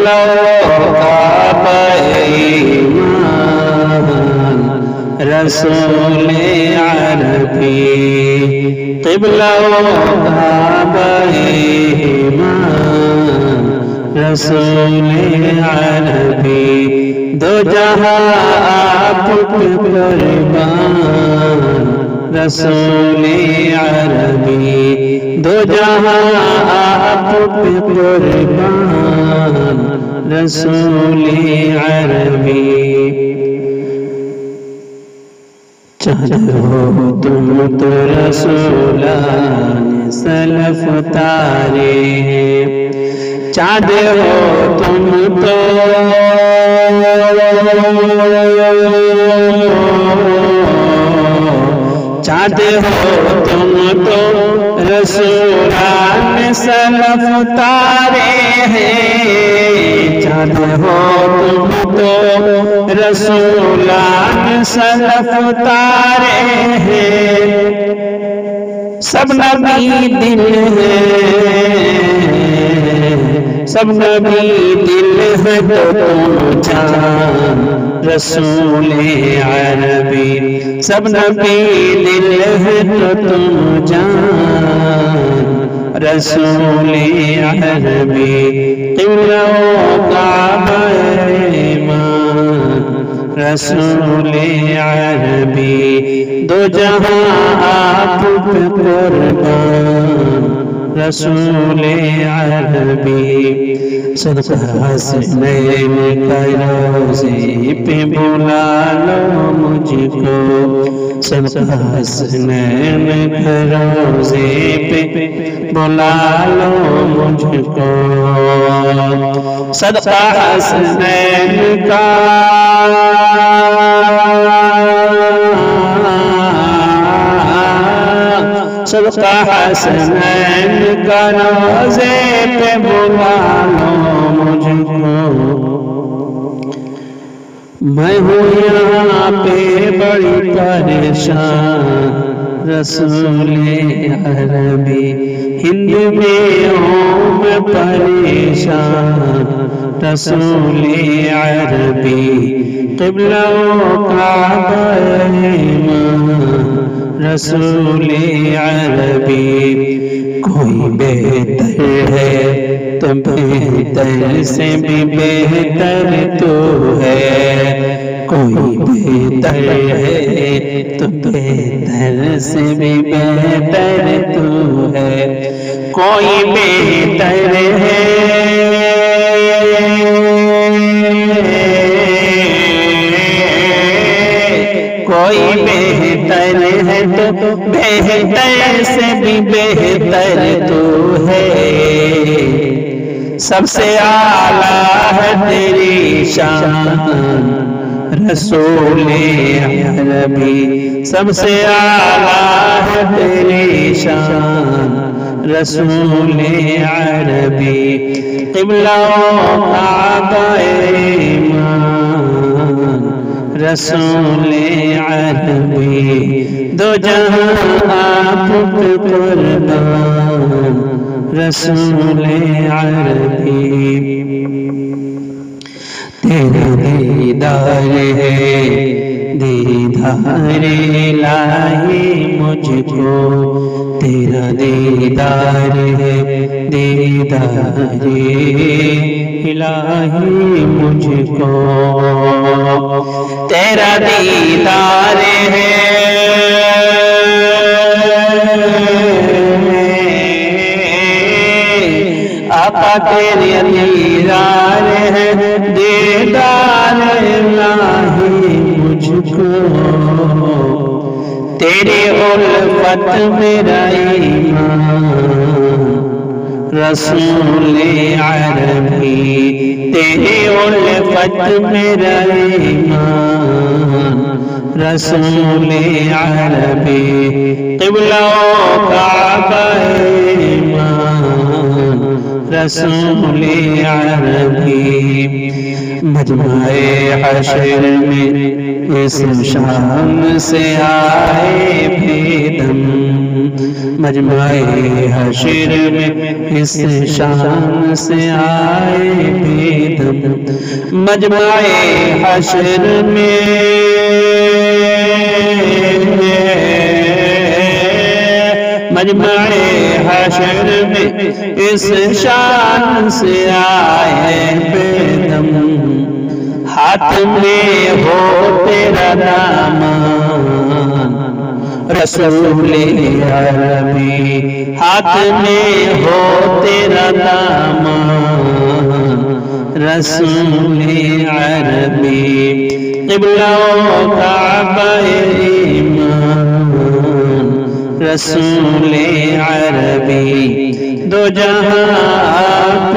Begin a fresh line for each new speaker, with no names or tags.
قبلہ کعبہ ایمان رسول عربی قبلہ کعبہ ایمان رسول عربی دو جہاں آپ قربان رسول عربی دو جہاں آپ قربان رسول عربی چاند ہو تم تو رسولان سلف تارے چاند ہو تم تو چاند ہو تم تو رسولان سلف تارے ہیں چاند ہو تم تو رسولان سلف تارے ہیں سب نبی دل ہے سب نبی دل ہے تو تم جان رسول عربی سب نبی دل ہے تو تم جان رسول عربی قبلہ کعبہ ایمان رسول عربی دو جہاں آپ قربان رسول عربی صدقہ حسنین کا روزے پہ بلا لو مجھ کو صدقہ حسنین کا روزے پہ بلا لو مجھ کو صدقہ حسنین کا صدقہ حسنین کا روزے پہ بلا لو مجھ کو میں ہوں یہاں پہ بڑی پریشان رسول عربی ہند میں ہوں میں پریشان رسول عربی قبلہ کعبہ ایمان رسول عربی کوئی بہتر ہے تو بہتر سے بھی بہتر تو ہے کوئی بہتر ہے تو بہتر سے بھی بہتر تو ہے کوئی بہتر ہے کوئی بہتر ہے تو بہتر سے بھی بہتر تو ہے سب سے اعلیٰ ہے تیری شان رسول عربی سب سے اعلیٰ ہے تیری شان رسول عربی قبلہ کعبہ ایمان رسول عربی دو جہاں آپ قربان رسول عربی تیرا دیدار ہے دیدار الہی مجھ کو تیرا دیدار ہے دیدار الہی مجھ کو تیرا دیدار ہے آقا تیری دیدار ہے دیدار الہی مجھ کو تیری الفت میرا ایمان رسول عربی تیری الفت میرا ایمان رسول عربی قبلہ کعبہ ایمان رسول عربی مجمع حشر میں اس شام سے آئے بھی دم مجمع حشر میں اس شام سے آئے بھی دم مجمع حشر میں مجمع حشر میں اس شان سے آئے بے دم ہاتھ میں ہو تیرا دامن رسول عربی ہاتھ میں ہو تیرا دامن رسول عربی قبلہ و کعبہ ایمان رسول عربی دو جہاں